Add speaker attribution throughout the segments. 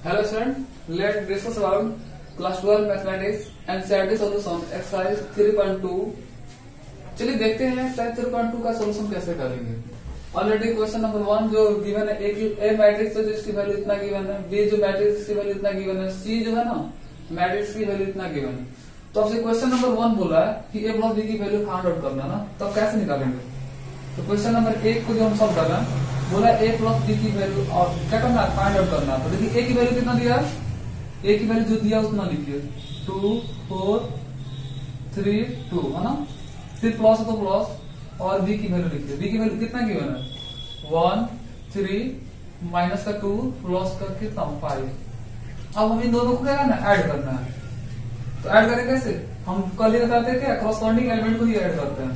Speaker 1: Hello student, let's discuss about class 12 mathematics and NCERT solution exercise 3.2। चलिए देखते हैं exercise 3.2 का सॉल्यूशन कैसे करेंगे। ऑलरेडी क्वेश्चन नंबर 1 जो गिवन है, ए मैट्रिक्स है जो इसकी वैल्यू इतना गिवन है, बी जो मैट्रिक्स की वैल्यू इतना गिवन है, सी जो है ना मैट्रिक्स की वैल्यू इतना गिवन है। तो आपसे क्वेश्चन नंबर 1 बोला है कि ए प्लस बी की वैल्यू फाइंड आउट करना ना, तो कैसे निकालेंगे। तो क्वेश्चन नंबर 1 को जो हम सॉल्व कर रहे हैं बोला ए प्लस बी की वैल्यू और क्या करना है फाइंड आउट करना। तो देखिए ए की वैल्यू कितना दिया है, ए की वैल्यू जो दिया उतना लिखिए 2 4 3 2 है ना। फिर प्लस तो प्लस और बी की वैल्यू लिखिए, बी की वैल्यू कितना गिवन है 1 3 माइनस का 2 प्लस का कितना 5। अब हम इन दोनों को क्या करना है ऐड करना है। तो ऐड करें कैसे, हम कल ही बताते हैं क्या कॉरस्पॉन्डिंग एलिमेंट को ही ऐड करते हैं।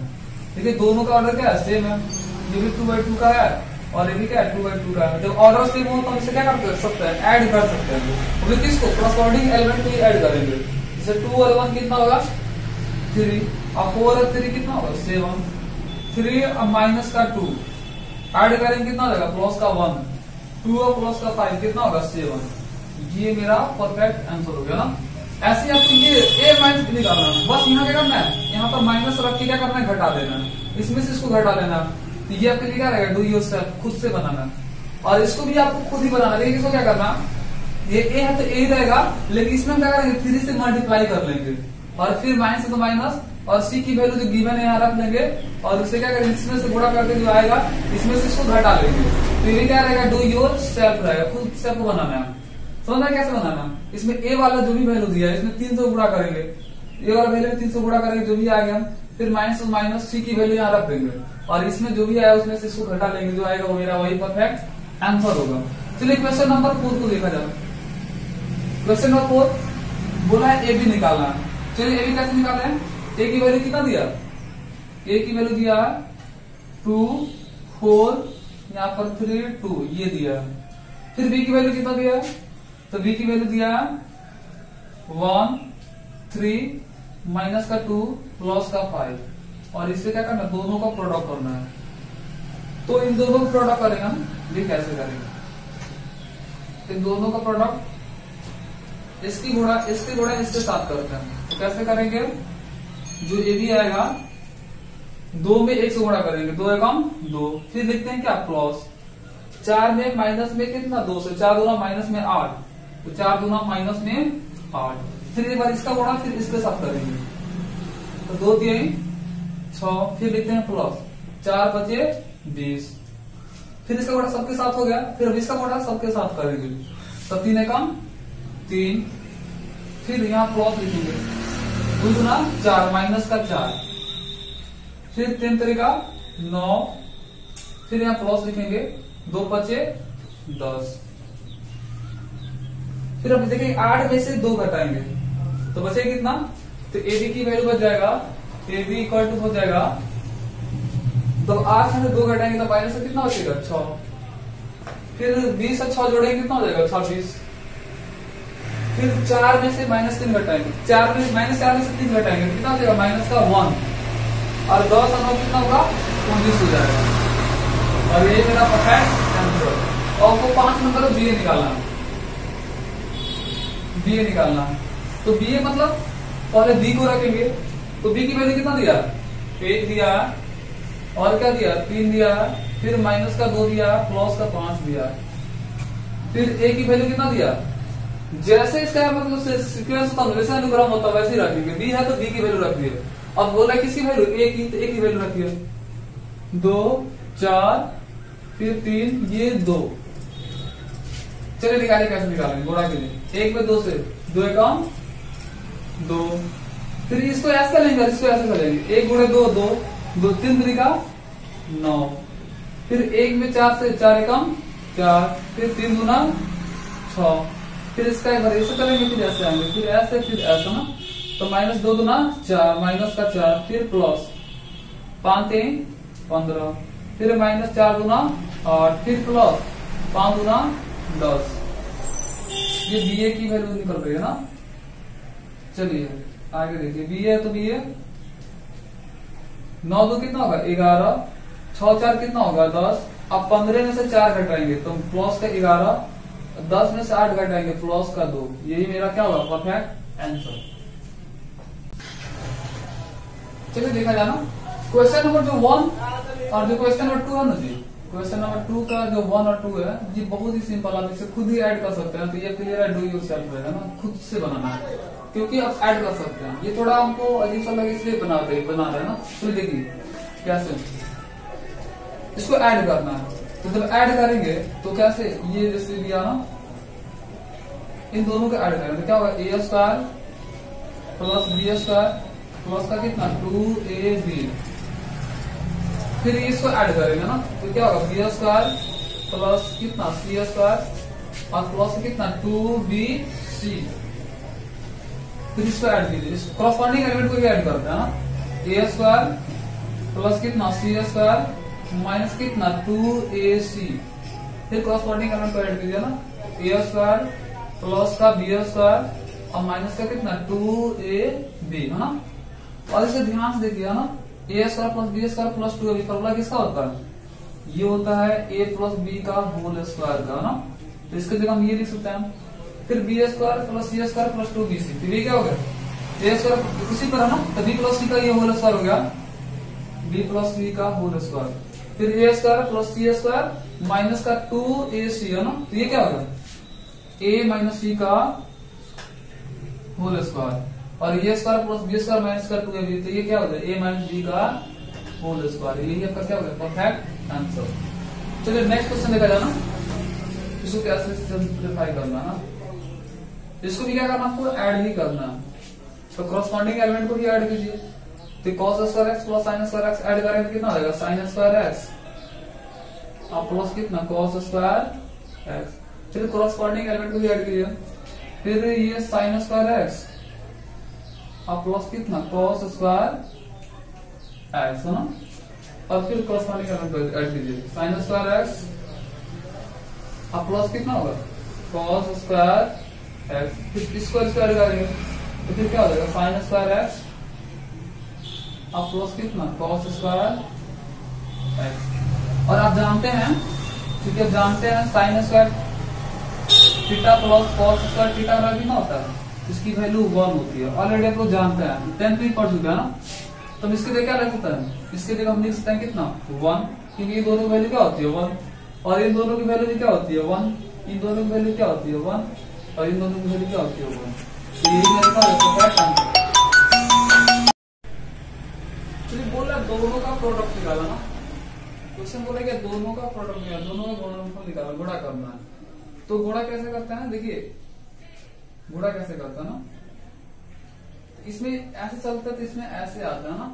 Speaker 1: देखिए दोनों का ऑर्डर क्या है सेम है, ये भी 2/2 का है और ये भी क्या 2/2 का है। जब ऑर्डर सेम हो तो हम इसे क्या कर सकते हैं ऐड कर सकते हैं। तो किसको कॉरस्पॉन्डिंग एलिमेंट को ही ऐड करेंगे। जैसे 2 और 1 कितना होगा 3 और 4 और 3 कितना होगा 7, 3 और माइनस का 2 ऐड करेंगे कितना होगा प्लस का 1, 2 और प्लस का 5 कितना होगा 7। ये मेरा परफेक्ट आंसर हो गया ना। ऐसे आपको ये ए माइनस बी निकालना है, बस यहाँ क्या करना है यहाँ पर माइनस रख के क्या करना है घटा देना है, इसमें से इसको घटा लेना। तो ये आपके लिए क्या रहेगा डू योरसेल्फ, खुद से बनाना। और इसको भी आपको खुद ही बनाना है। इसको क्या करना, ये ए है तो ए ही रहेगा, लेकिन इसमें हम क्या करेंगे 3 से मल्टीप्लाई कर लेंगे और फिर माइनस से तो माइनस और सी की वैल्यू जो गिवन है यहाँ रख लेंगे और उससे क्या करेंगे इसमें से गुणा करके जो आएगा इसमें से इसको घटा लेंगे। तो ये क्या रहेगा डू योर सेल्फ रहेगा, खुद से आपको बनाना है। समझना कैसे बनाना, इसमें ए वाला जो भी वैल्यू दिया है इसमें 3 से गुणा करेंगे, ए वाला वैल्यू 3 से गुणा करेंगे जो भी आएगा, फिर माइनस और माइनस सी की वैल्यू यहाँ रख देंगे और इसमें जो भी आया उसमें से इसको घटा लेंगे, जो आएगा वो मेरा वही परफेक्ट आंसर होगा। चलिए क्वेश्चन नंबर 4 को देखा जाए। क्वेश्चन नंबर 4 बोला है ए बी निकालना है। चलिए ए बी कैसे निकाले हैं, ए की वैल्यू कितना दिया, ए की वैल्यू दिया 2 4 यहाँ पर 3 2 ये दिया। फिर बी की वैल्यू कितना दिया, तो बी की वैल्यू दिया 1 3 माइनस का 2 प्लस का 5 और इससे क्या करना दोनों का प्रोडक्ट करना है। तो इन दोनों का प्रोडक्ट करेंगे हम, ये कैसे करेंगे, इन दोनों का प्रोडक्ट इसकी गुणा इसके साथ करते हैं। तो कैसे करेंगे, जो ये भी आएगा 2 में 1 से गुणा करेंगे, 2 एकम 2, फिर लिखते हैं क्या प्लस 4 में माइनस में कितना 2 से 4 दूना माइनस में 8, तो 4 दूना माइनस में 8, फिर एक बार इसका गुणा फिर इसके साथ करेंगे तो 2 दिए 6, फिर लिखते हैं प्लस 4 बचे 20, फिर इसका गुणा सबके साथ हो गया, फिर अब इसका गुणा सबके साथ करेंगे तो 3 एकम 3, फिर यहाँ प्लस लिखेंगे 2 दूना 4 माइनस का 4, फिर 3 तरीका 9, फिर यहाँ प्लस लिखेंगे 2 बचे 10, फिर अब देखिए 8 में से 2 घटाएंगे तो बचे कितना, तो ए बी की वैल्यू बच जाएगा ए बी इक्वल टू हो जाएगा, तो 8 में से 2 घटाएंगे तो माइनस से कितना बचेगा 6, फिर 20 से 6 जोड़ेंगे कितना हो जाएगा 26, फिर 4 में से माइनस 3 घटाएंगे, 4 में माइनस 4 में से 3 घटाएंगे कितना हो जाएगा माइनस का 1 और 10 और 9 कितना होगा 19 हो जाएगा। और ये मेरा परफेक्ट आंसर। और आपको 5 नंबर बी ए निकालना है, बी ए निकालना है। तो बी ए मतलब पहले बी को रखेंगे, तो बी की वैल्यू कितना दिया 1 दिया और क्या दिया 3 दिया, फिर माइनस का 2 दिया प्लस का 5 दिया, फिर ए की वैल्यू कितना दिया, जैसे इसका मतलब सीक्वेंस होता है वैसे अनुक्रम होता है वैसे ही रखेंगे। बी है तो बी की वैल्यू रख दिए। अब बोला किसकी वैल्यू ए की, तो ए की वैल्यू रखिए 2 4 फिर 3 ये 2। चलिए निकालिए कैसे निकालेंगे गुणा के लिए, 1 में 2 से 2 एकम 2, फिर इसको ऐसे करेंगे इसको ऐसे करेंगे 1 गुणे 2 2 2 3 तरीका 9, फिर 1 में 4 से 4 एकम 4, फिर 3 गुना 6, फिर इसका एक बार ऐसे करेंगे फिर ऐसे आएंगे फिर ऐसे ना, तो माइनस 2 गुना 4 माइनस का 4, फिर प्लस 5 3 15, फिर माइनस 4 गुना 8, फिर प्लस 5 गुना 10। ये बी ए की वैल्यू निकल रही है ना। चलिए आगे देखिए, बी ए तो बी ए 9 2 कितना होगा 11, 6 4 कितना होगा 10, अब 15 में से 4 घटाएंगे तो प्लस का 11 10 में से 8 घटाएंगे प्लस का 2, यही मेरा क्या होगा परफेक्ट आंसर। चलिए देखा जाए ना क्वेश्चन नंबर जो 1 और जो क्वेश्चन नंबर 2 है ना जी, क्वेश्चन नंबर 2 का जो 1 और 2 है ये बहुत ही सिंपल, आप इसे खुद ही ऐड कर सकते हैं। तो ये क्लियर है, डू योरसेल्फ रहेगा ना, खुद से बनाना है क्योंकि आप ऐड कर सकते हैं। ये थोड़ा हमको अजीब सा लगे इसलिए बना रहे हैं ना। तो देखिए कैसे इसको ऐड करना है, तो जब ऐड करेंगे तो कैसे ये जैसे दिया ना, इन दोनों को ऐड करेंगे तो क्या होगा A square plus B square plus का कितना 2ab, फिर इसको ऐड करेंगे ना तो क्या होगा बी स्क्वायर प्लस कितना सी स्क्वायर और प्लस कितना 2bc, फिर इसको ऐड कीजिए, करस्पॉन्डिंग एलिमेंट को भी ऐड करते हैं ना, ए स्क्वायर प्लस कितना सी स्क्वायर माइनस कितना 2ac, फिर करस्पॉन्डिंग एलिमेंट को ऐड कीजिए ना, ए स्क्वायर प्लस का बी स्क्वायर और माइनस का कितना 2ab है ना। और इसे ध्यान से देखिए ना, A square plus B square plus 2ab formula किसका होता है, ये होता है a प्लस बी का होल स्क्वायर का ना, तो इसके जगह हम ये लिख सकते हैं। फिर बी स्क्वायर प्लस सी स्क्वायर प्लस 2bc, फिर ये क्या हो गया ए स्क्वायर उसी पर है ना, तो बी प्लस सी का ये होल स्क्वायर हो गया बी प्लस सी का होल स्क्वायर, फिर ए स्क्वायर प्लस सी स्क्वायर माइनस का 2ac है ना, तो ये क्या होगा a माइनस सी का होल स्क्वायर और A square plus B square minus का 2ab, तो ये क्या होगा a माइनस बी का होल स्क्वायर, यही आपका क्या होगा परफेक्ट आंसर। चलिए नेक्स्ट क्वेश्चन देखा जाए ना, इसको कैसे सिंप्लीफाई करना ना, इसको भी क्या करना आपको ऐड ही करना, तो करस्पॉन्डिंग एलिमेंट को भी ऐड कीजिए, तो cos square x plus sine square x add करेंगे कितना हो जाएगा साइन स्क्वायर एक्स और प्लस कितना cos स्क्वायर एक्स, फिर करस्पॉन्डिंग एलिमेंट को भी ऐड कीजिए, फिर ये साइन स्क्वायर एक्स और प्लस कितना cos स्क्वायर एक्स है ना, और फिर करस्पॉन्डिंग एलिमेंट को ऐड कीजिए साइन स्क्वायर एक्स और प्लस कितना होगा cos स्क्वायर एक्स, फिर इसको ऐड करेंगे तो फिर क्या हो जाएगा साइन स्क्वायर एक्स और प्लस कितना cos स्क्वायर एक्स। और आप जानते हैं, क्योंकि आप जानते हैं sine square theta plus cos square theta का कितना होता है, इसकी वैल्यू 1 होती है, ऑलरेडी आप लोग जानते हैं 10th में पढ़ चुके हैं ना। तो इसके जगह क्या लिख सकते हैं, इसके जगह हम लिख सकते हैं कितना 1, क्योंकि ये दोनों वैल्यू क्या होती है 1 और इन दोनों की वैल्यू भी क्या होती है 1, इन दोनों की वैल्यू क्या होती है 1 और इन दोनों की वैल्यू क्या होती है 1, तो यही मेरे पास आंसर। चलिए बोल रहा दोनों का प्रोडक्ट निकाला ना, क्वेश्चन बोला क्या दोनों का प्रोडक्ट निकाला, दोनों का गुणनफल निकाला, गुणा करना है। तो गुणा कैसे करते हैं, देखिए गुणा कैसे करता है ना, इसमें ऐसे चलता है तो इसमें ऐसे आता है ना,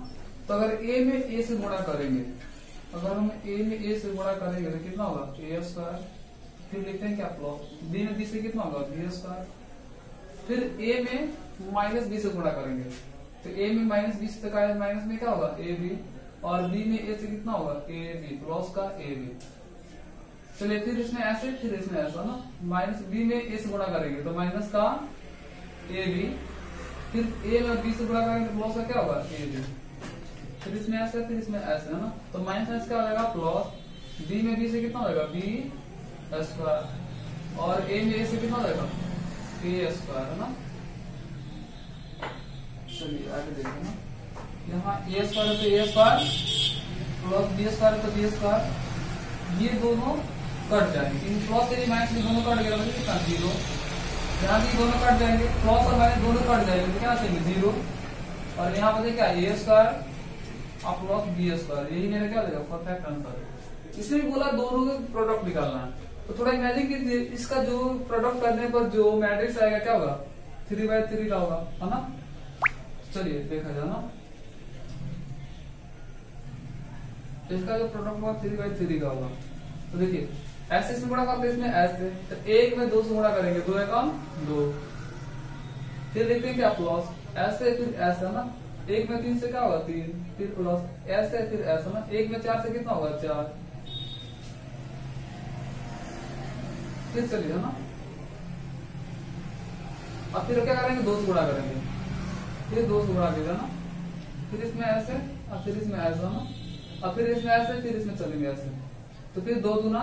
Speaker 1: तो अगर a में a से गुणा करेंगे, अगर हम a में a से गुणा करेंगे तो कितना होगा a स्क्वायर, फिर लिखते हैं क्या प्लस b में b से कितना होगा b स्क्वायर, फिर a में माइनस b से गुणा करेंगे तो a में माइनस b से तक माइनस में क्या होगा ab और b में a से कितना होगा ab प्लस का ab। चलिए फिर इसमें ऐसे फिर इसमें ऐसा ना, माइनस b में a से गुणा करेंगे तो माइनस का ab, फिर a में b से गुणा करेंगे तो प्लस का क्या होगा ab, फिर इसमें ऐसे फिर इसमें ऐसे है ना, तो माइनस क्या हो जाएगा प्लस b में b से कितना होगा b स्क्वायर और a में a से कितना हो जाएगा a स्क्वायर है ना। चलिए आगे देखते ना, यहाँ a स्क्वायर तो a square plus b square तो b स्क्वायर, ये दोनों कट जाएंगे, इन प्लस से माइनस में दोनों कट गया तो कितना 0, यहाँ भी दोनों कट जाएंगे, प्लस और माइनस दोनों कट जाएंगे तो क्या चाहिए 0, और यहाँ पर क्या a स्क्वायर और प्लस b स्क्वायर, यही मेरा क्या देगा परफेक्ट आंसर। इसमें भी बोला दोनों का प्रोडक्ट निकालना है, तो थोड़ा इमेजिन कीजिए इसका जो प्रोडक्ट करने पर जो मैट्रिक्स आएगा क्या होगा 3/3 का होगा है ना। चलिए देखा जाए ना, इसका जो प्रोडक्ट होगा 3/3 का होगा, तो देखिए ऐसे इसमें गुणा करते इसमें ऐसे, तो 1 में 2 से गुणा करेंगे 2 एकम 2, फिर देखते हैं क्या प्लस ऐसे फिर ऐसा ना, 1 में 3 से क्या होगा 3, फिर प्लस ऐसे फिर ऐसा ना, 1 में 4 से कितना होगा 4, फिर चलिए ना, अब फिर क्या करेंगे 2 से गुणा करेंगे, फिर 2 से गुणा देगा ना, फिर इसमें ऐसे और फिर इसमें ऐसा ना, और फिर इसमें ऐसे फिर इसमें चलेंगे ऐसे, तो फिर 2 दूना,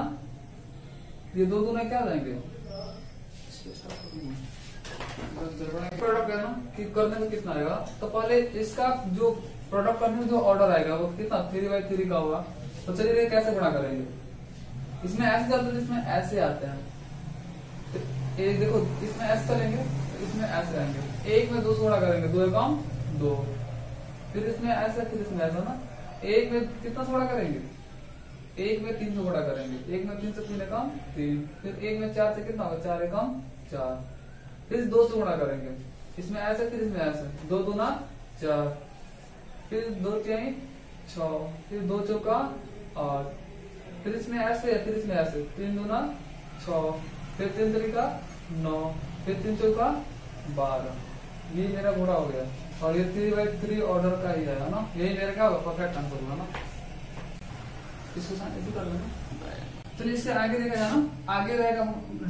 Speaker 1: ये 2 दूना क्या आ जाएंगे प्रोडक्ट है ना कि करने में कितना आएगा, तो पहले इसका जो प्रोडक्ट करने में जो ऑर्डर आएगा वो कितना 3/3 का होगा। तो चलिए कैसे गुणा करेंगे, इसमें ऐसे चलते हैं, इसमें ऐसे आते हैं। तो ये देखो इसमें ऐसे चलेंगे, इसमें ऐसे आएंगे, एक में 2 से गुणा करेंगे, 2 एकम 2, फिर इसमें ऐसे, फिर इसमें ऐसा ना, एक में कितना से गुणा करेंगे, एक में 3 से गुणा करेंगे, एक में 3 से 3 एकम 3, फिर एक में 4 से कितना होगा 4 एकम 4, फिर 2 से गुणा करेंगे, इसमें ऐसे, फिर इसमें ऐसे, 2 दूना 4, फिर 2 तिहाई 6, फिर 2 चौका 8, फिर इसमें ऐसे, फिर इसमें ऐसे, 3 दूना 6, फिर 3 तरीका 9, फिर 3 चौका 12। ये मेरा गुणा हो गया, और ये 3/3 ऑर्डर का ही है ना, यही मेरा क्या होगा परफेक्ट आंसर होगा ना। इसको ऐसे कर लेना। चलिए इससे आगे देखा जाए ना, आगे रहेगा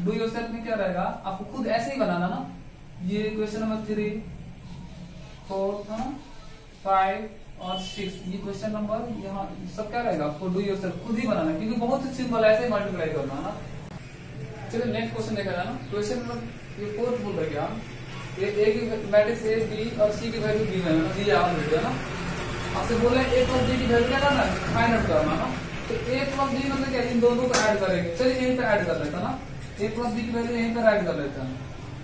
Speaker 1: डू योरसेल्फ में क्या रहेगा, आपको खुद ऐसे ही बनाना ना। ये क्वेश्चन नंबर 3, 4, 5 और 6, ये क्वेश्चन नंबर यहाँ सब क्या रहेगा, आपको डू योरसेल्फ खुद ही बनाना, क्योंकि बहुत ही सिंपल है, ऐसे ही मल्टीप्लाई करना ना। चलिए नेक्स्ट क्वेश्चन देखा जाए ना, क्वेश्चन नंबर ये 4 बोल रहे क्या, ये ए की मैट्रिक्स ए बी और सी की वैल्यू गिवन है, ये आप लिख ना। आपसे बोल रहे हैं ए प्लस बी की वैल्यू क्या करना है, फाइंड आउट करना ना। तो ए प्लस बी मतलब क्या, इन दोनों को ऐड करेंगे। चलिए यहीं पे ऐड कर लेता ना, ए प्लस बी की वैल्यू यहीं पर ऐड कर लेते हैं।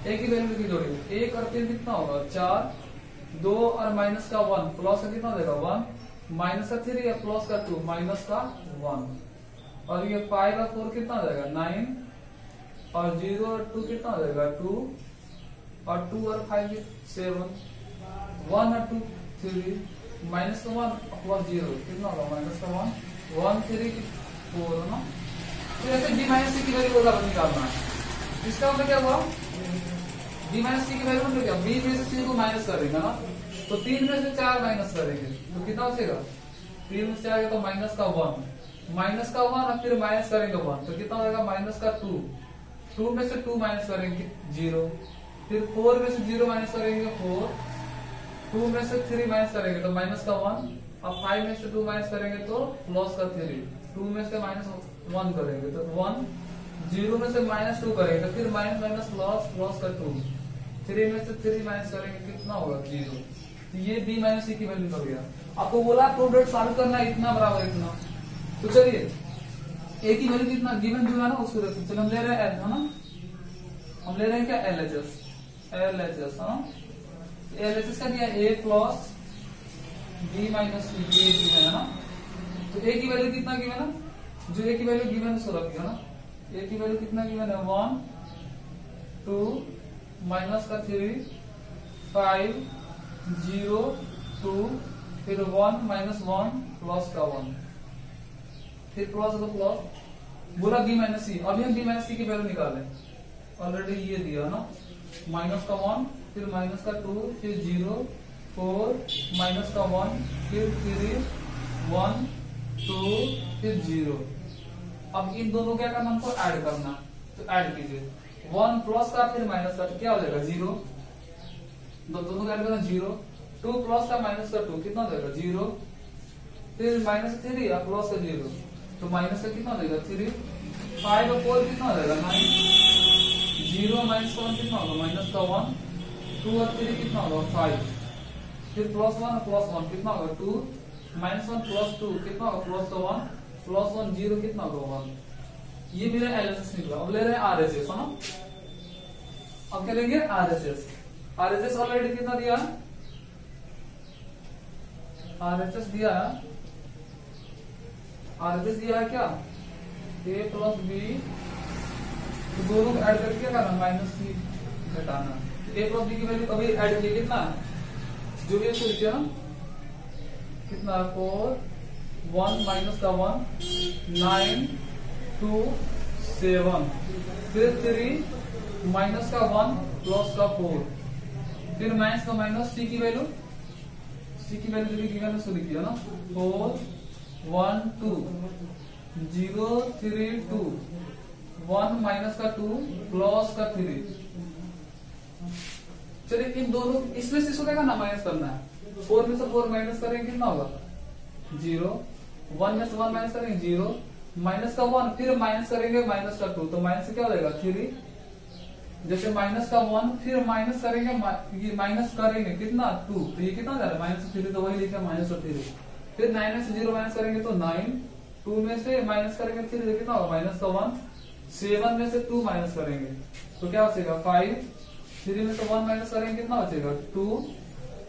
Speaker 1: ए की वैल्यू की जोड़ी 1 और 3 कितना होगा 4, 2 और माइनस का 1 प्लस का कितना देगा 1, माइनस का 3 या प्लस का 2 माइनस का 1, और ये 5 और 4 कितना देगा 9, और 0 और 2 कितना हो जाएगा 2, और 2 और 5 7, 1 और 2 3, माइनस का 1 प्लस 0 कितना होगा माइनस का 1, 1 3 4 है ना। तो ऐसे b माइनस सी की वैल्यू होगा निकालना है। इसका मतलब क्या हुआ, b माइनस सी की वैल्यू मतलब क्या, b में से c को माइनस करेंगे ना, तो 3 में से 4 माइनस करेंगे तो कितना बचेगा, 3 में से 4 तो माइनस का 1 और फिर माइनस करेंगे 1 तो कितना हो जाएगा माइनस का 2, 2 में से 2 माइनस करेंगे 0, फिर 4 में से 0 माइनस करेंगे 4, 2 में से 3 माइनस करेंगे तो माइनस का 1, अब 5 में से 2 माइनस करेंगे तो प्लस का 3, 2 में से माइनस 1 करेंगे तो 1, 0 में से माइनस 2 करेंगे तो फिर माइनस माइनस प्लस, प्लस का 2, 3 में से 3 माइनस करेंगे कितना होगा 0। तो ये b माइनस सी की वैल्यू कर गया। आपको बोला प्रोडक्ट सॉल्व करना इतना बराबर इतना, तो चलिए a की वैल्यू कितना गिवन जो है ना उसको रखते, चलो हम ले रहे हैं l है ना, हम ले रहे हैं क्या LHS है ना, LHS का दिया a प्लस b माइनस सी ये गिवन है ना। तो a की वैल्यू कितना गिवन है, जो a की वैल्यू गिवन है उसको रखिए ना, a की वैल्यू कितना गिवन है 1 2 माइनस का 3 5 0 2 फिर 1 माइनस 1 प्लस का 1 फिर प्लस का प्लस, बोला b माइनस सी, अभी हम b माइनस सी की वैल्यू निकाले, ऑलरेडी ये दिया ना, माइनस का 1 फिर माइनस का 2 फिर 0 4 माइनस का 1 फिर 3 1 2 फिर 0। अब इन दोनों क्या करना हमको ऐड करना, तो ऐड कीजिए 1 प्लस का फिर माइनस का तो क्या हो जाएगा 0, दोनों का ऐड करना 0, 2 प्लस का माइनस का 2 कितना हो जाएगा 0, फिर माइनस 3 या प्लस का 0 तो माइनस का कितना हो जाएगा 3, 5 और 4 कितना हो जाएगा 9, 0 माइनस का 1 कितना होगा माइनस का 1, 2 और 3 कितना होगा 5, फिर प्लस 1 और प्लस 1 कितना होगा 2, माइनस 1 प्लस 2 कितना होगा प्लस का 1 प्लस 1 0 कितना होगा 1। ये मेरा LHS निकला। अब ले रहे हैं RHS है ना, अब क्या लेंगे RHS ऑलरेडी कितना दिया, RHS दिया है क्या a प्लस b, तो दोनों को ऐड करके क्या करना माइनस सी घटाना, a प्लस b की वैल्यू अभी ऐड किया कितना जो भी इसको लिखिए ना कितना 4 1 माइनस का 1 9 2 7 फिर 3 माइनस का 1 प्लस का 4 फिर माइनस का माइनस सी की वैल्यू लिखिए ना 4 1 2 0 3 2 1 माइनस का 2 प्लस का 3। चलिए इन दोनों इसमें से इसको क्या करना माइनस करना है, 4 में से 4 माइनस करेंगे कितना होगा 0, 1 में से 1 माइनस करेंगे 0, माइनस का 1 फिर माइनस करेंगे माइनस का 2 तो माइनस से क्या हो जाएगा 3, जैसे माइनस का 1 फिर माइनस करेंगे, ये माइनस करेंगे कितना 2, तो ये कितना जा रहा है -3, तो वही लिखा -3। फिर 9 में से 0 माइनस करेंगे तो 9, 2 में से माइनस करेंगे 3 तो कितना होगा -1, 7 में से 2 माइनस करेंगे तो क्या बचेगा 5, 3 में से 1 माइनस करेंगे कितना बचेगा 2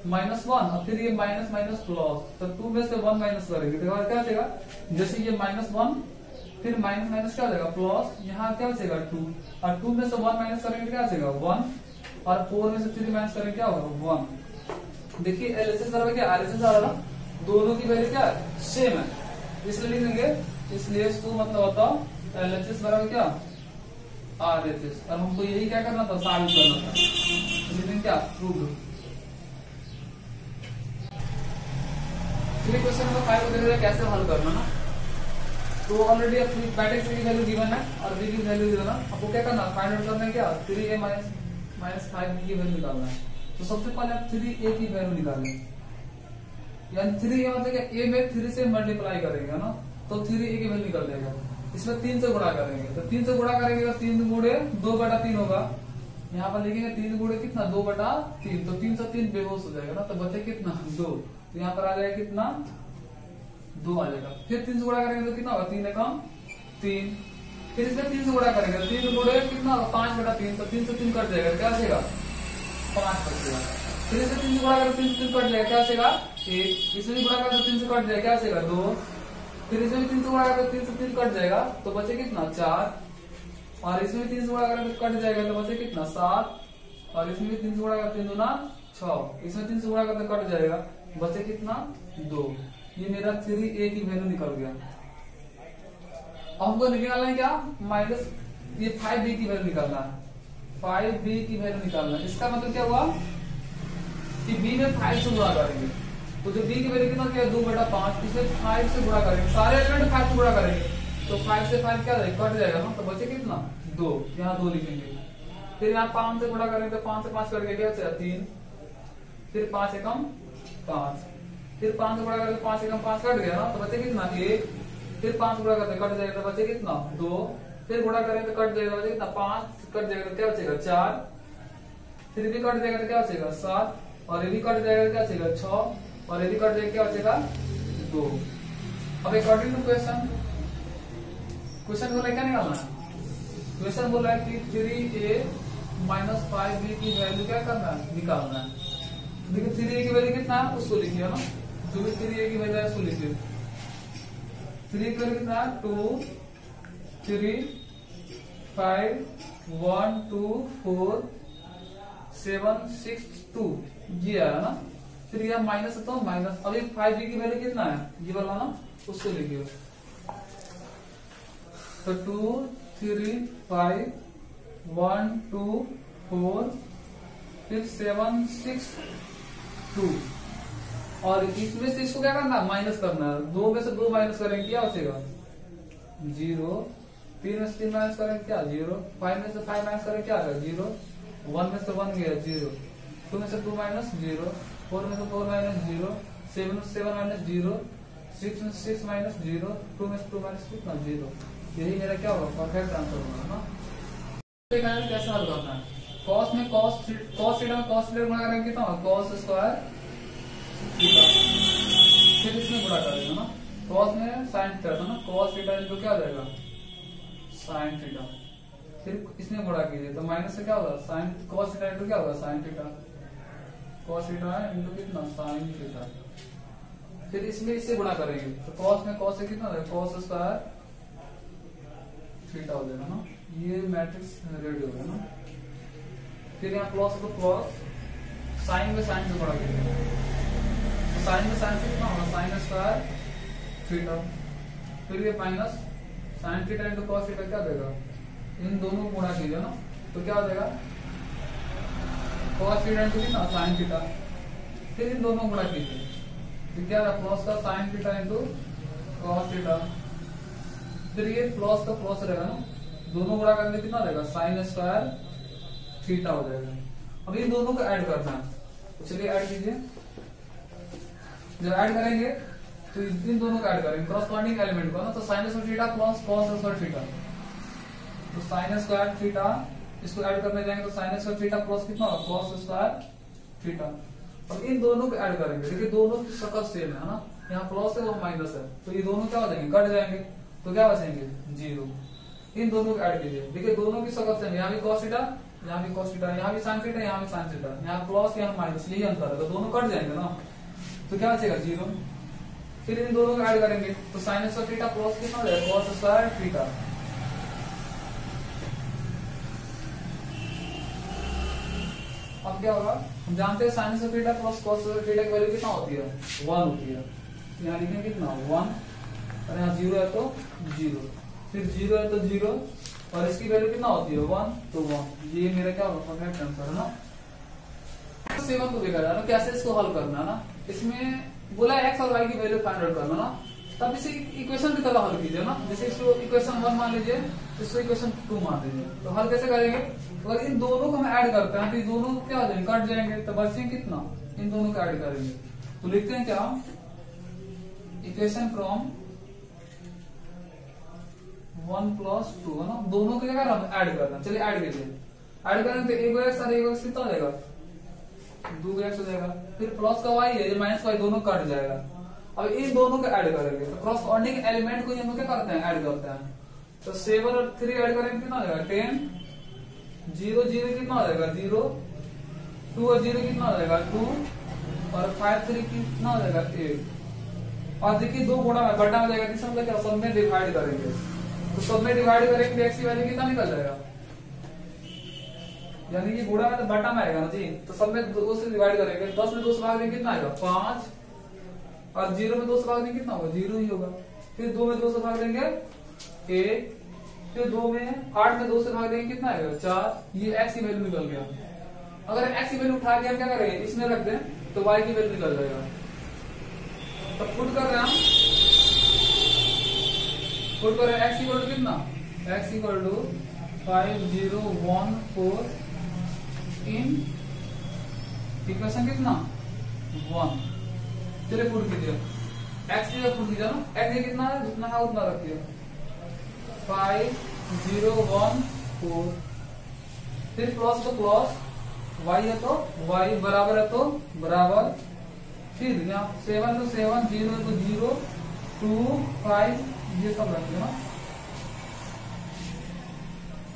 Speaker 1: -1, और फिर ये माइनस माइनस प्लस, तो 2 में से 1 माइनस करेंगे तो क्या बचेगा, जैसे ये -1 फिर माइनस माइनस क्या हो जाएगा प्लस, यहाँ क्या बचेगा 2, और 2 में से 1 माइनस करेंगे क्या बचेगा 1, और 4 में से 3 माइनस करेंगे क्या होगा 1। देखिए एलएचएस बराबर क्या आरएचएस बराबर, दोनों की वैल्यू क्या सेम है, इसलिए लिख देंगे, इसलिए इसको मतलब होता एलएचएस बराबर क्या आरएचएस, और हमको यही क्या करना था साबित करना था, लिख क्या प्रूव। चलिए क्वेश्चन नंबर 5 को देखिए कैसे हल करना ना। तो ऑलरेडी अपनी मैट्रिक्स की वैल्यू गिवन है और बी की वैल्यू गिवन है, आपको क्या करना है फाइंड आउट करना है क्या 3a माइनस 5b की वैल्यू निकालना है। तो सबसे पहले आप 3a की वैल्यू निकालें, यानी 3a मतलब क्या a में 3 से मल्टीप्लाई करेंगे ना, तो 3a की वैल्यू निकल जाएगा। इसमें 3 से गुणा करेंगे, तो 3 से गुणा करेंगे तो 3 गुणे 2/3 होगा, यहाँ पर लिखेंगे 3 गुणे कितना 2/3, तो 3 से 3 बेहोश हो जाएगा ना, तो बचे कितना 2, तो यहाँ पर आ जाएगा कितना 2 आ जाएगा। फिर 3 से गुणा करेंगे तो कितना होगा 3 एकम 3, फिर इसमें 3 से गुणा करेंगे 3 गुणे कितना होगा 5/3, तो 3 से 3 कट जाएगा क्या बचेगा 5 बचेगा। फिर इसमें 3 से गुणा करेंगे 3 से 3 कट जाएगा क्या बचेगा 1, इसमें गुणा करेंगे 3 से कट जाएगा क्या बचेगा 2, फिर इसमें 3 से गुणा करेंगे 3 से 3 कट जाएगा तो बचे कितना 4, और इसमें 3 से गुणा करेंगे तो कट जाएगा तो बचे कितना 7, और इसमें 3 से गुणा करेंगे 3 दूना 6, इसमें 3 से गुणा करके कट जाएगा बचे कितना 2। ये मेरा 3a की वैल्यू निकल गया। अब हमको निकालना है क्या माइनस ये 5b की वैल्यू निकालना है, 5b की वैल्यू निकालना है। इसका मतलब क्या हुआ कि b में 5 से गुणा करेंगे, तो जो b की वैल्यू कितना क्या 2/5, इसमें 5 से गुणा करेंगे, सारे एलिमेंट 5 से गुणा करेंगे तो 5 से 5 क्या कट जाएगा ना, तो बचे कितना 2, यहाँ 2 लिखेंगे। फिर यहाँ 5 से गुणा करेंगे तो 5 से 5 कट गया क्या 3, फिर 5 एकम 5, फिर 5 से गुणा करके 5 एकम 5 कट गया ना, तो बचे कितना 1, फिर 5 गुणा करके कट जाएगा तो बचे कितना 2, फिर गुणा करेंगे तो कट जाएगा बचे कितना 5 कट जाएगा तो क्या बचेगा 4, फिर भी कट जाएगा तो क्या बचेगा 7, और ये भी कट जाएगा तो क्या बचेगा 6, और ये भी कट जाएगा क्या बचेगा 2। अब अकॉर्डिंग टू क्वेश्चन बोला क्या निकालना है, क्वेश्चन बोला है कि 3a माइनस 5b की वैल्यू क्या करना है निकालना है। देखिए 3a की वैल्यू कितना है उसको लिखिए ना, जो भी 3a की वैल्यू है उसको लिखिए। 3 की वैल्यू कितना है 2 3 5 1 2 4 7 6 2 ये आया ना, फिर यह माइनस है तो माइनस, अभी 5b की वैल्यू कितना है ये वाला ना उसको लिखिए। तो 2 3 5 1 2 4 फिर 7 6 2, और इसमें से इसको क्या करना है माइनस करना है, 2 में से 2 माइनस करेंगे क्या बचेगा 0, 3 में से 3 माइनस करेंगे क्या 0, 5 में से 5 माइनस करेंगे क्या आएगा 0, 1 में से 1 गया 0, 2 में से 2 माइनस 0, 4 में से 4 माइनस 0, 7 में से 7 माइनस 0, 6 में से 6 माइनस 0, 2 में से 2 माइनस कितना 0। यही मेरा क्या होगा परफेक्ट आंसर होगा ना। कैसे हल करना है, कॉस में कॉस थीटा में कॉस थीटा गुणा करेंगे कितना कॉस स्क्वायर थीटा, फिर इसमें गुणा करेंगे ना, कॉस में साइन थीटा था ना, कॉस थीटा इनटू क्या हो जाएगा साइन थीटा, फिर इसमें गुणा कीजिए तो माइनस से क्या होगा साइन कॉस थीटा इनटू क्या होगा sine theta, cos theta into कितना साइन थीटा, फिर इसमें इससे गुणा करेंगे तो कॉस में कॉस से कितना हो जाएगा कॉस स्क्वायर थीटा हो जाएगा ना, ये मैट्रिक्स रेडी हो गया ना। फिर यहाँ प्लस को प्लस, साइन में साइन से गुणा कीजिए, साइन में साइन से कितना होगा साइन स्क्वायर थीटा, फिर ये minus sine theta into cos theta क्या देगा, इन दोनों गुणा कीजिए ना तो क्या हो जाएगा कॉस थीटा इंटू कितना साइन थीटा, फिर इन दोनों गुणा कीजिए तो क्या प्लस का sine theta into cos theta, फिर ये प्लस का प्लस रहेगा ना, दोनों गुणा करने कितना रहेगा साइन स्क्वायर थीटा हो जाएगा। अब इन दोनों को ऐड करना है, तो चलिए ऐड कीजिए, जब ऐड करेंगे तो इन दोनों को ऐड करेंगे करस्पॉन्डिंग एलिमेंट को ना, तो sine square theta plus cos square theta, तो साइन स्क्वायर थीटा इसको ऐड करने जाएंगे तो साइन स्क्वायर थीटा प्लस कितना होगा कॉस स्क्वायर थीटा। अब इन दोनों को ऐड करेंगे, देखिए दोनों की शक्ल सेम है ना, यहाँ प्लस है वो माइनस है, तो ये दोनों क्या हो जाएंगे कट जाएंगे, तो क्या बचेंगे 0। इन दोनों को ऐड कीजिए, देखिए दोनों की शक्ल सेम, यहाँ भी कॉस थीटा, यहाँ भी कॉस थीटा, यहाँ भी साइन थीटा, यहाँ भी साइन थीटा, यहाँ प्लस यहाँ माइनस, यही अंतर है, तो दोनों कट जाएंगे ना, तो क्या बचेगा 0। फिर इन दोनों को ऐड करेंगे तो साइन स्क्वायर थीटा प्लस कितना हो जाएगा कॉस स्क्वायर थीटा। अब क्या होगा, हम जानते हैं sine square theta plus cos square theta की वैल्यू कितना होती है 1 होती है, तो यहाँ लिखेंगे कितना 1, और यहाँ 0 है तो 0, फिर 0 है तो 0, और इसकी वैल्यू कितना होती है 1, तो 1। ये मेरा क्या होगा परफेक्ट आंसर है ना। 7 को देखा जाए ना कैसे इसको हल करना है ना, इसमें बोला एक्स और वाई की वैल्यू फाइंड आउट करना ना, तब इसे इक्वेशन की तरह हल कीजिए ना, जैसे इसको इक्वेशन 1 मान लीजिए, इसको इक्वेशन 2 मान लीजिए, तो हल कैसे करेंगे, अगर इन दोनों को हम ऐड करते हैं तो ये दोनों क्या हो जाएंगे कट जाएंगे, तो बचेंगे कितना, इन दोनों को ऐड करेंगे तो लिखते हैं क्या इक्वेशन फ्रॉम 1 + 2 है ना, दोनों की जगह हम ऐड करना, चलिए ऐड कीजिए, ऐड करेंगे तो एक एक्स और एक एक्स कितना हो जाएगा 2x हो जाएगा, फिर प्लस का y है माइनस y दोनों कट जाएगा। अब इन दोनों को ऐड करेंगे तो क्रॉसपोंडिंग एलिमेंट को हम लोग क्या करते हैं ऐड करते हैं, तो 7 और 3 ऐड करेंगे कितना हो जाएगा 10, 0 0 कितना हो जाएगा 0, 2 और 0 कितना हो जाएगा 2, और 5 3 कितना हो जाएगा 8। और देखिए दो गुणा में बटा हो जाएगा, किस मतलब क्या सब में डिवाइड करेंगे, तो सब में डिवाइड करेंगे x की वैल्यू कितना निकल जाएगा, यानी ये गुणा में तो बटा में आएगा ना जी, तो सब में 2 से डिवाइड करेंगे, 10 में 2 से भाग देंगे कितना आएगा 5, और 0 में 2 से भाग देंगे कितना होगा 0 ही होगा, फिर 2 में 2 से भाग देंगे 1, फिर 2 में 8 में 2 से भाग देंगे कितना आएगा 4, ये x की वैल्यू निकल गया। अगर x की वैल्यू उठा के हम क्या करेंगे इसमें रख दें तो y की वैल्यू निकल जाएगा, तो पुट कर रहे हैं हम, पुट कर रहे हैं x इक्वल टू कितना, x इक्वल टू 5014 इन इक्वेशन कितना 1, चलिए पुट कीजिए, x की जगह पुट कीजिए ना, x ये कितना है जितना है उतना रखिए 5014, फिर प्लस तो प्लस, y है तो y, बराबर है तो बराबर, फिर यहाँ 7 तो 7, 0 तो 0, 2 5 ये सब रखिए ना,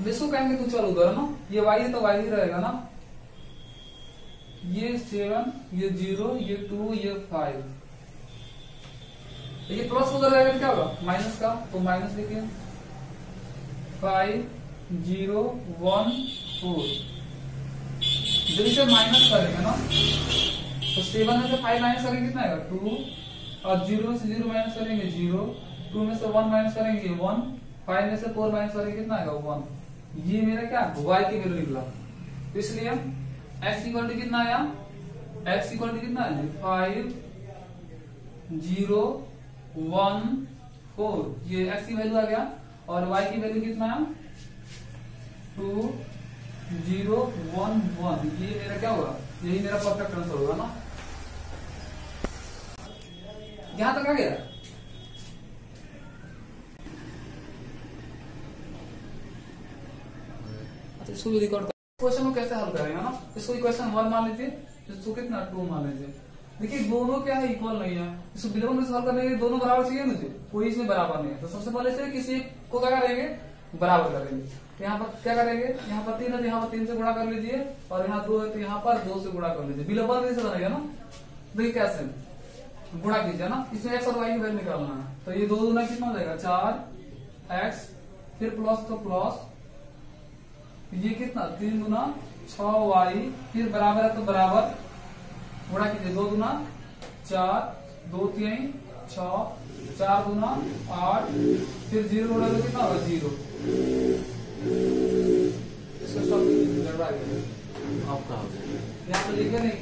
Speaker 1: इसको कहेंगे तो चलो उधर ना, ये y है तो y ही रहेगा ना, ये 7 ये 0 ये 2 ये 5, ये प्लस उधर रहेगा तो क्या होगा माइनस का, तो माइनस लिखिए 5 0 1 4, जब इसे माइनस करेंगे ना तो 7 में से 5 माइनस करेंगे कितना आएगा 2, और 0 में से 0 माइनस करेंगे 0, 2 में से 1 माइनस करेंगे 1, 5 में से 4 माइनस करेंगे कितना आएगा 1। ये मेरा क्या y की वैल्यू निकला, तो इसलिए x इक्वल टू कितना आया, x इक्वल टू कितना है 5 0 1 4, ये x की वैल्यू आ गया, और y की वैल्यू कितना है 2 0 1 1, ये मेरा क्या होगा, यही मेरा परफेक्ट आंसर होगा ना। यहां तक आ गया, इसको भी रिकॉर्ड क्वेश्चन को कैसे हल करेंगे ना, इसको इक्वेशन 1 मान लीजिए, इसको कितना 2 मान लीजिए, देखिए दोनों क्या है इक्वल नहीं है, इसको बिलोंग में हल करने के लिए दोनों बराबर चाहिए मुझे, कोई इसमें बराबर नहीं है, तो सबसे पहले से किसी को क्या करेंगे बराबर करेंगे, तो यहाँ पर क्या करेंगे, यहाँ पर 3 है तो यहाँ पर 3 से गुणा कर लीजिए, और यहाँ 2 है तो यहाँ पर 2 से गुणा कर लीजिए, बिलोंग में से बनेगा ना, देखिए कैसे गुणा कीजिए ना, इसमें x और y की वैल्यू निकालना है, तो ये 2 गुना कितना हो जाएगा 4x, फिर प्लस तो प्लस, ये कितना 3 गुना 6y, फिर बराबर है तो बराबर, गुणा कीजिए 2 गुना 4, 2 3 6, 4 गुना 8, फिर 0 गुणा तो कितना होगा 0, इसको स्टॉप गड़बड़ा गया आपका, यहाँ पे लिखे नहीं कि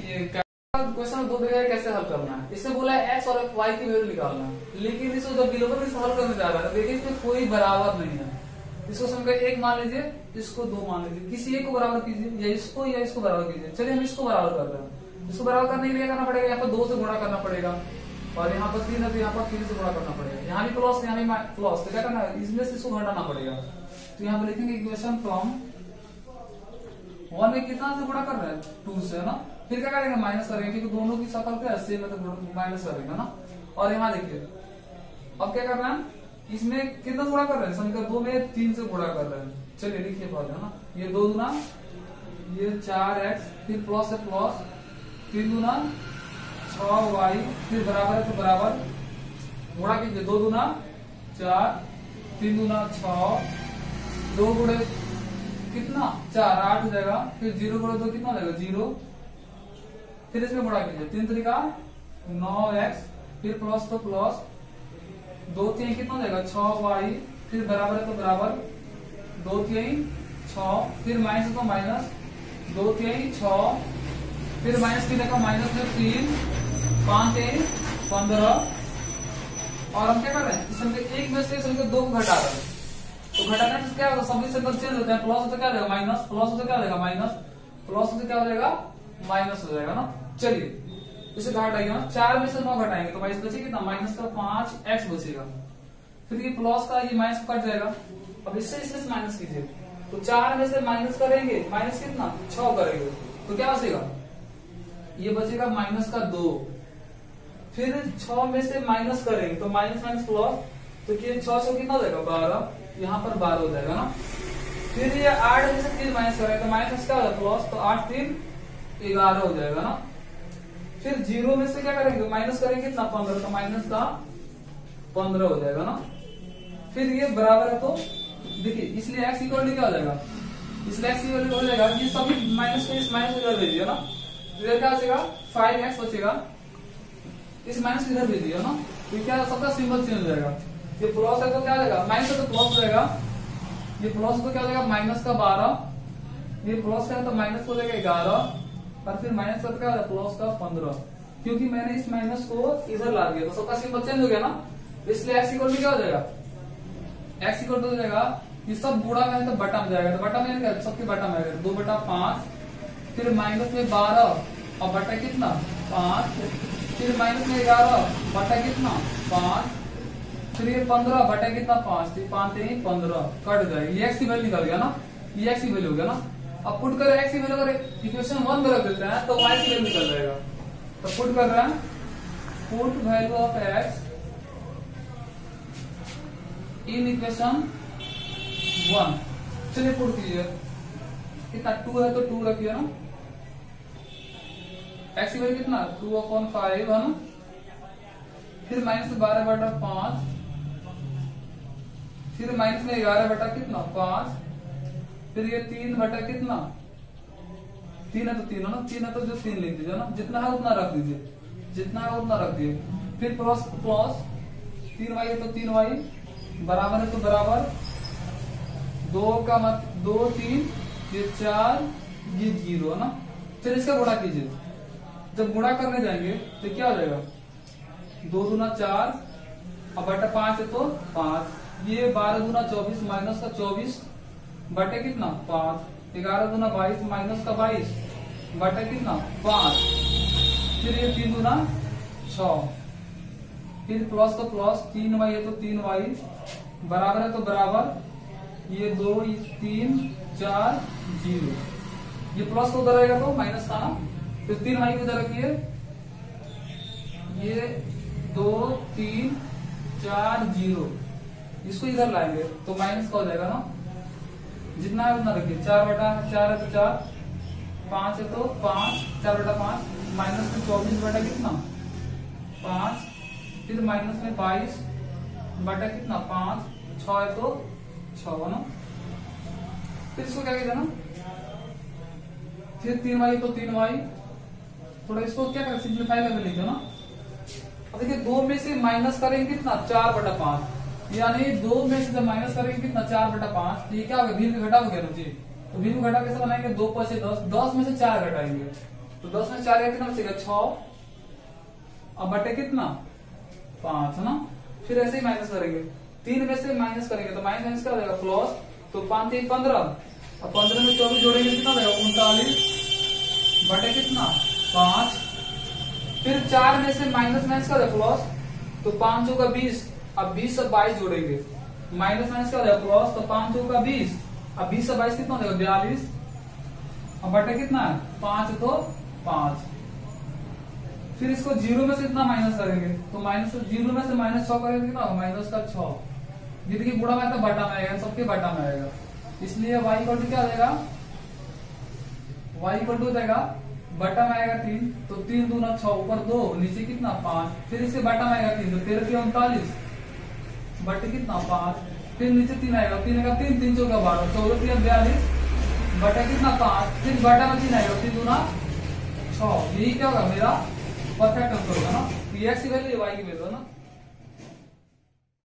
Speaker 1: क्वेश्चन 2 दिया है कैसे हल करना है, इससे बोला है x और y की वैल्यू निकालना है, लेकिन इसको जब बिलो पर हल करने जा रहा है देखिए इसमें कोई बराबर नहीं है, इसको समझ 1 मान लीजिए, इसको 2 मान लीजिए, किसी एक को बराबर कीजिए, या इसको बराबर कीजिए, चलिए हम इसको बराबर कर रहे हैं, इसको बराबर करने के लिए करना पड़ेगा, यहाँ पर 2 से गुणा करना पड़ेगा, और यहाँ पर 3 है तो यहाँ पर 3 से गुणा करना पड़ेगा, यहाँ भी प्लस यहाँ भी प्लस, तो क्या करना है इसमें से इसको घटाना पड़ेगा, तो यहाँ पर लिखेंगे इक्वेशन फ्रॉम 1 में कितना से गुणा कर रहे हैं 2 से, है ना। फिर क्या करेंगे माइनस करेंगे, क्योंकि दोनों की शकल क्या सेम है तो माइनस करेंगे ना। और यहाँ देखिए अब क्या कर रहे हैं, इसमें कितना गुणा कर रहे हैं, समीकरण 2 में 3 से गुणा कर रहे हैं। चलिए लिखिए पहले, है ना। ये 2 गुना ये 4x, फिर प्लस है प्लस, 3 गुना 6y, फिर बराबर है तो बराबर गुणा कीजिए, 2 गुना 4, 3 गुना 6, 2 गुणे कितना 4, 8 हो जाएगा। फिर 0 गुणे 2 कितना हो जाएगा 0, फिर इसमें गुणा कीजिए, 3 तरीका 9x, फिर प्लस तो प्लस, 2 3 कितना हो जाएगा 6y, फिर बराबर है तो बराबर 2 3 6, फिर माइनस तो माइनस 2 3 6, फिर माइनस की जगह माइनस में 3, 5 3 15। और हम क्या कर रहे हैं, इसमें एक में से 2 को घटा रहे हैं, तो घटाने से क्या होगा, सभी सिंबल चेंज होते हैं। प्लस हो तो क्या हो जाएगा माइनस, प्लस हो तो क्या हो जाएगा माइनस, प्लस हो तो क्या हो जाएगा माइनस हो जाएगा ना। चलिए इसे घटाइए ना, 4 में से 9 घटाएंगे तो माइनस बचेगा कितना, माइनस का 5x बचेगा। फिर ये प्लस का ये माइनस कट जाएगा, अब इससे इससे माइनस कीजिए, तो 4 में से माइनस करेंगे, माइनस कितना 6 करेंगे तो क्या बचेगा, ये बचेगा माइनस का 2। फिर 6 में से माइनस करेंगे तो माइनस माइनस प्लस, तो 6 कितना हो जाएगा 12, यहाँ पर 12 हो जाएगा ना। फिर ये 8 में से 3 माइनस करेंगे तो माइनस क्या हो जाएगा प्लस, तो 8 3 11 हो जाएगा ना। फिर 0 में से क्या करेंगे माइनस करेंगे कितना 15, तो माइनस का 15 हो जाएगा ना। फिर ये बराबर है तो देखिए, इसलिए x इक्वल क्या हो जाएगा, इसलिए x इक्वल हो जाएगा, ये सभी माइनस को इस माइनस इधर भेजिए ना, इधर क्या बचेगा 5x बचेगा, इस माइनस इधर भेजिए ना, तो क्या सबका सिंबल चेंज हो जाएगा। ये प्लस है तो क्या हो जाएगा, माइनस है तो प्लस हो जाएगा, ये प्लस तो क्या हो जाएगा माइनस का 12, ये प्लस है तो माइनस हो जाएगा 11, और फिर माइनस का क्या हो जाएगा प्लस का 15, क्योंकि मैंने इस माइनस को इधर ला दिया तो सबका सिंबल चेंज हो गया ना। इसलिए x इक्वल क्या हो जाएगा, x इक्वल हो जाएगा, ये सब गुणा में तो बटा में जाएगा, तो बटा में क्या सबके बटा में आएगा 2/5, फिर माइनस में 12 और बटा कितना 5, फिर माइनस में 11 बटा कितना 5, फिर ये 15 बटा कितना 5, 5 3 15 कट जाएगी, ये x की वैल्यू निकल गया ना, ये x की वैल्यू हो गया ना। अब पुट कर x की वैल्यू अगर इक्वेशन 1 में रख देते हैं तो y की वैल्यू निकल जाएगा, तो पुट कर रहे हैं, put value of x in equation 1। चलिए पुट कीजिए, कितना 2 है तो 2 रखिए ना, x की वैल्यू कितना 2/5 है ना, फिर माइनस 12/5, फिर माइनस में 11 बटा कितना 5, फिर ये 3 बटा कितना 3 है तो 3 है ना, 3 है तो जो 3 लिख दीजिए ना, जितना है उतना रख दीजिए, जितना है उतना रख दिए। फिर प्लस प्लस 3y है तो 3y, बराबर है तो बराबर 2 का मत 2 3 ये 4 ये 0 है ना। फिर इसका गुणा कीजिए, जब गुणा करने जाएंगे तो क्या हो जाएगा 2 दूना 4 और बटा 5 है तो 5, ये 12 दूना 24 माइनस का 24 बटे कितना 5, 11 दूना 22 माइनस का 22 बटे कितना 5, फिर ये 3 दूना 6, फिर प्लस तो प्लस 3y है तो 3y, बराबर है तो बराबर ये 2 3 4 0, ये प्लस को उधर रहेगा तो माइनस था ना, फिर 3y को इधर रखिए, ये 2 3 4 0, इसको इधर लाएंगे तो माइनस का हो जाएगा ना, जितना है उतना रखिए, 4/4 है तो 4, 5 है तो 5, 4/5 माइनस में 24 बटा कितना 5, फिर माइनस में 22 बटा कितना 5, 6 है तो 6 है ना। फिर इसको क्या कहते हैं ना, फिर 3y तो 3y, थोड़ा इसको क्या करें सिंप्लीफाई करके लिख दो ना। अब देखिए 2 में से माइनस करेंगे कितना 4/5, यानी 2 में से जब माइनस करेंगे कितना 4/5, तो ये क्या होगा भिन्न घटा हो गया ना जी, तो भिन्न घटा कैसे बनाएंगे 2 5 10, 10 में से 4 घटाएंगे तो 10 में 4 कितना बचेगा 6 और बटे कितना 5 है ना। फिर ऐसे ही माइनस करेंगे, 3 में से माइनस करेंगे तो माइनस क्या हो जाएगा प्लस, तो 5 3 15 और 15 में 24 जोड़ेंगे कितना हो जाएगा 39 बटे कितना 5, फिर 4 में से माइनस माइनस का प्लस, तो 5 का 20, अब 20 से 22 जोड़ेंगे, माइनस माइनस क्या हो जाएगा प्लस, तो 5 का 20, अब 20 से 22 कितना हो जाएगा 42, अब बटे कितना है 5 तो 5। फिर इसको 0 में से इतना माइनस करेंगे तो माइनस 0 में से -6 करेंगे कितना माइनस का 6। जितनी गुणा में आता बटा में आएगा, सबके बटा में आएगा। इसलिए y इक्वल टू क्या हो जाएगा, y इक्वल टू हो जाएगा बटा में आएगा 3 तो 3 दूना 6 ऊपर 2 नीचे कितना 5। फिर इसके बटा में आएगा 3 तो 13 के 39 बटे कितना 5। फिर नीचे 3 आएगा, 3 आएगा 3 3 चौका 12 14 3 42 बटा कितना 5। फिर बटा में 3 आएगा 3 दूना 6। यही क्या होगा मेरा परफेक्ट आंसर होगा ना। x की वैल्यू y की वैल्यू है ना।